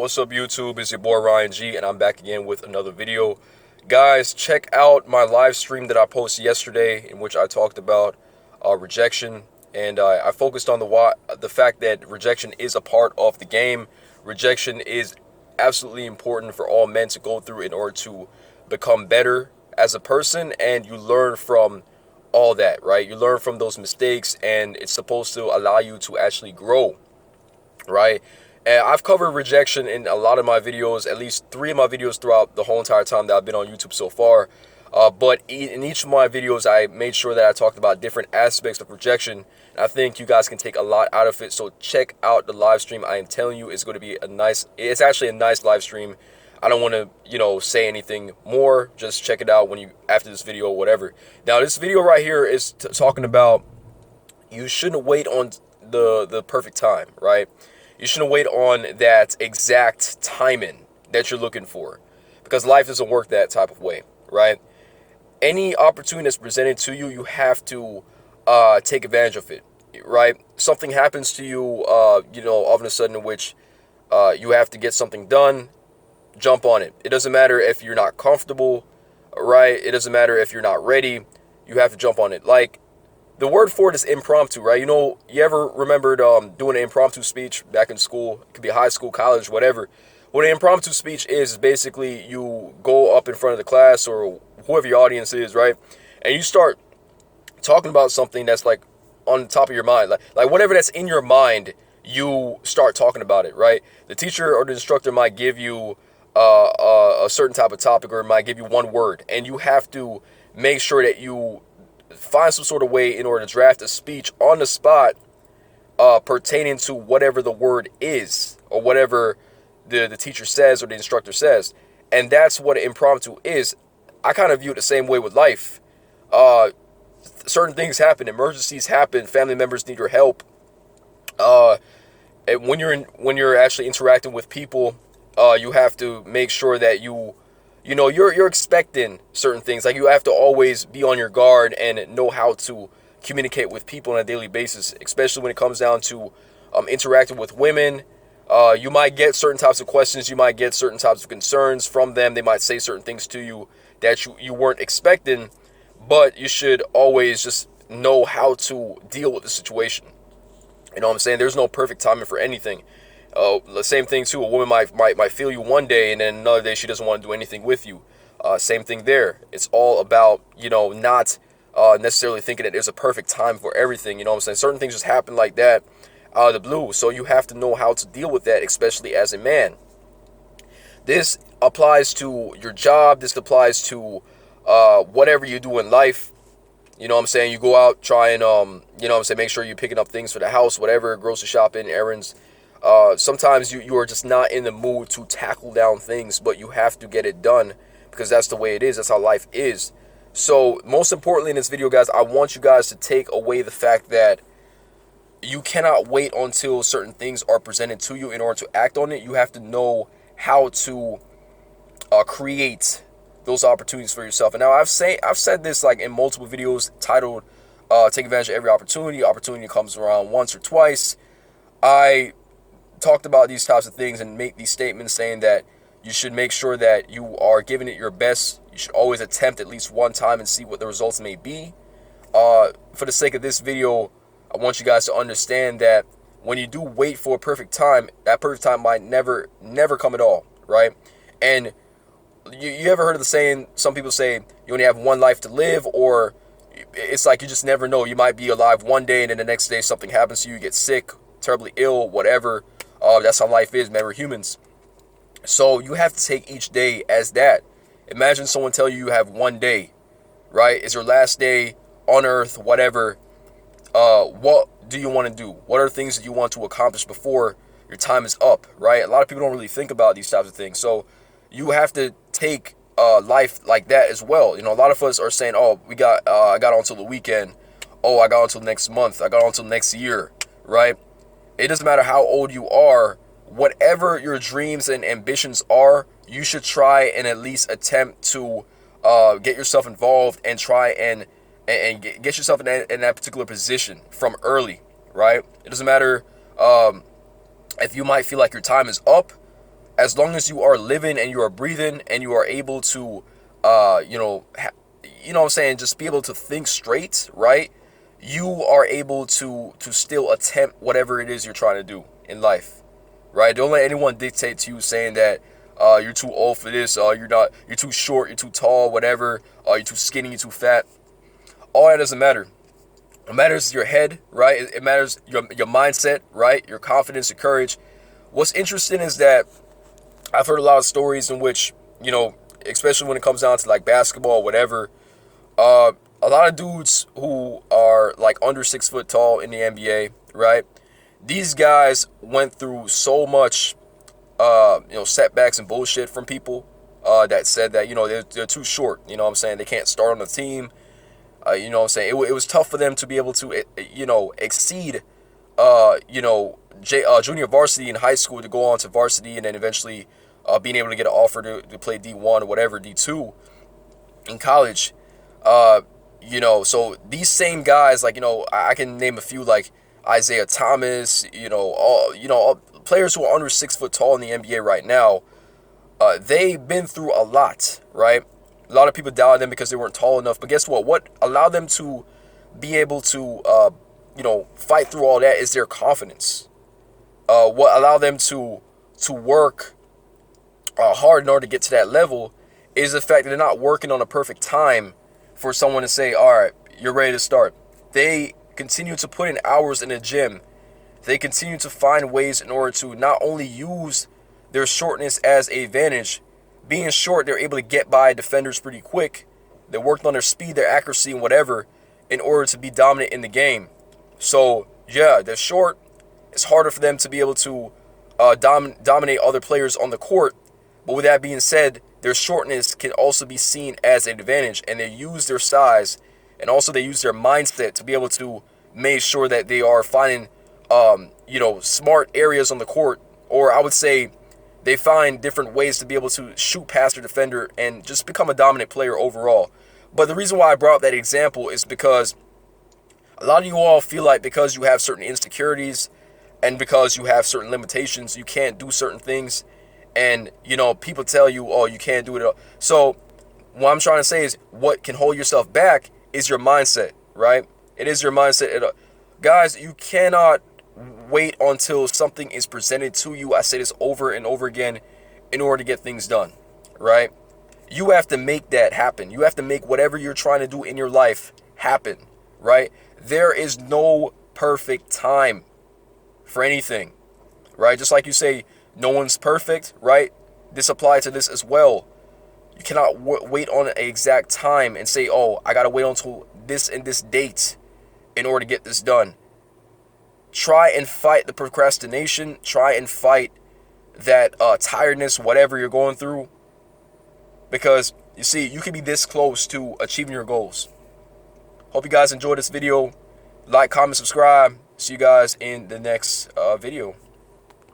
What's up, YouTube? It's your boy Ryan G, and I'm back again with another video. Guys, check out my live stream that I posted yesterday, in which I talked about rejection, and I focused on the fact that rejection is a part of the game. Rejection is absolutely important for all men to go through in order to become better as a person, and you learn from all that, right? You learn from those mistakes, and it's supposed to allow you to actually grow, right? And I've covered rejection in a lot of my videos, at least 3 of my videos throughout the whole entire time that I've been on YouTube so far. But in each of my videos, I made sure that I talked about different aspects of rejection. And I think you guys can take a lot out of it. So check out the live stream. I am telling you, it's going to be it's actually a nice live stream. I don't want to, say anything more. Just check it out after this video or whatever. Now, this video right here is talking about you shouldn't wait on the perfect time, right? You shouldn't wait on that exact timing that you're looking for, because life doesn't work that type of way, right? Any opportunity that's presented to you, you have to take advantage of it, right? Something happens to you, all of a sudden, in which you have to get something done. Jump on it. It doesn't matter if you're not comfortable, right? It doesn't matter if you're not ready. You have to jump on it. Like, the word for it is impromptu, right? You ever remembered doing an impromptu speech back in school? It could be high school, college, whatever. What an impromptu speech is basically you go up in front of the class or whoever your audience is, right? And you start talking about something that's like on top of your mind. Like whatever that's in your mind, you start talking about it, right? The teacher or the instructor might give you a certain type of topic, or might give you one word, and you have to make sure that you find some sort of way in order to draft a speech on the spot pertaining to whatever the word is, or whatever the teacher says or the instructor says. And that's what an impromptu is. I kind of view it the same way with life. Certain things happen, emergencies happen, family members need your help. And when you're actually interacting with people, you have to make sure that you're expecting certain things. Like, you have to always be on your guard and know how to communicate with people on a daily basis, especially when it comes down to interacting with women. You might get certain types of questions. You might get certain types of concerns from them. They might say certain things to you that you weren't expecting, but you should always just know how to deal with the situation. You know what I'm saying? There's no perfect timing for anything. The same thing too. A woman might feel you one day, and then another day she doesn't want to do anything with you. Same thing there. It's all about not necessarily thinking that there's a perfect time for everything. You know what I'm saying? Certain things just happen like that out of the blue. So you have to know how to deal with that, especially as a man. This applies to your job. This applies to whatever you do in life. You know what I'm saying? You go out, try and make sure you're picking up things for the house, whatever, grocery shopping, errands. Sometimes you are just not in the mood to tackle down things, but you have to get it done because that's the way it is. That's how life is. So most importantly in this video, guys, I want you guys to take away the fact that you cannot wait until certain things are presented to you in order to act on it. You have to know how to create those opportunities for yourself. And now I've said this like in multiple videos titled "Take advantage of every opportunity." Opportunity comes around once or twice. I talked about these types of things and make these statements saying that you should make sure that you are giving it your best. You should always attempt at least one time and see what the results may be. For the sake of this video, I want you guys to understand that when you do wait for a perfect time, that perfect time might never come at all, right? And you ever heard of the saying, some people say you only have one life to live, or it's like you just never know. You might be alive one day and then the next day something happens to you, you get sick, terribly ill, whatever. That's how life is, man. We're humans. So you have to take each day as that. Imagine someone tell you have one day, right? It's your last day on earth, whatever. What do you want to do? What are things that you want to accomplish before your time is up, right? A lot of people don't really think about these types of things. So you have to take life like that as well. A lot of us are saying, oh, I got on until the weekend. Oh, I got on until next month. I got on until next year, right? It doesn't matter how old you are. Whatever your dreams and ambitions are, you should try and at least attempt to get yourself involved and try and get yourself in that particular position from early, right? It doesn't matter if you might feel like your time is up as long as you are living and you are breathing and you are able to, you know what I'm saying, just be able to think straight, right? You are able to still attempt whatever it is you're trying to do in life, right? Don't let anyone dictate to you saying that you're too old for this, you're too short, you're too tall, whatever, you're too skinny, you're too fat. All that doesn't matter. It matters your head, right? It matters your mindset, right? Your confidence, your courage. What's interesting is that I've heard a lot of stories in which, especially when it comes down to like basketball or whatever, a lot of dudes who are like under 6 foot tall in the NBA, right? These guys went through so much, setbacks and bullshit from people that said that, they're too short. You know what I'm saying? They can't start on the team. You know what I'm saying? It was tough for them to be able to, exceed, junior varsity in high school to go on to varsity and then eventually being able to get an offer to play D1 or whatever, D2 in college. So these same guys, like, I can name a few like Isaiah Thomas, all players who are under 6 foot tall in the NBA right now. They've been through a lot, right? A lot of people doubted them because they weren't tall enough. But guess what? What allowed them to be able to, fight through all that is their confidence. What allowed them to work hard in order to get to that level is the fact that they're not working on a perfect time for someone to say, all right, you're ready to start. They continue to put in hours in the gym. They continue to find ways in order to not only use their shortness as an advantage. Being short, they're able to get by defenders pretty quick. They worked on their speed, their accuracy, and whatever in order to be dominant in the game. So, yeah, they're short. It's harder for them to be able to dominate other players on the court. But with that being said, their shortness can also be seen as an advantage, and they use their size and also they use their mindset to be able to make sure that they are finding, smart areas on the court, or I would say they find different ways to be able to shoot past their defender and just become a dominant player overall. But the reason why I brought up that example is because a lot of you all feel like because you have certain insecurities and because you have certain limitations, you can't do certain things. And, people tell you, oh, you can't do it. So what I'm trying to say is what can hold yourself back is your mindset, right? It is your mindset. Guys, you cannot wait until something is presented to you. I say this over and over again in order to get things done, right? You have to make that happen. You have to make whatever you're trying to do in your life happen, right? There is no perfect time for anything, right? Just like you say, no one's perfect, right? This applies to this as well. You cannot wait on an exact time and say, oh, I got to wait until this and this date in order to get this done. Try and fight the procrastination. Try and fight that tiredness, whatever you're going through. Because, you see, you can be this close to achieving your goals. Hope you guys enjoyed this video. Like, comment, subscribe. See you guys in the next video.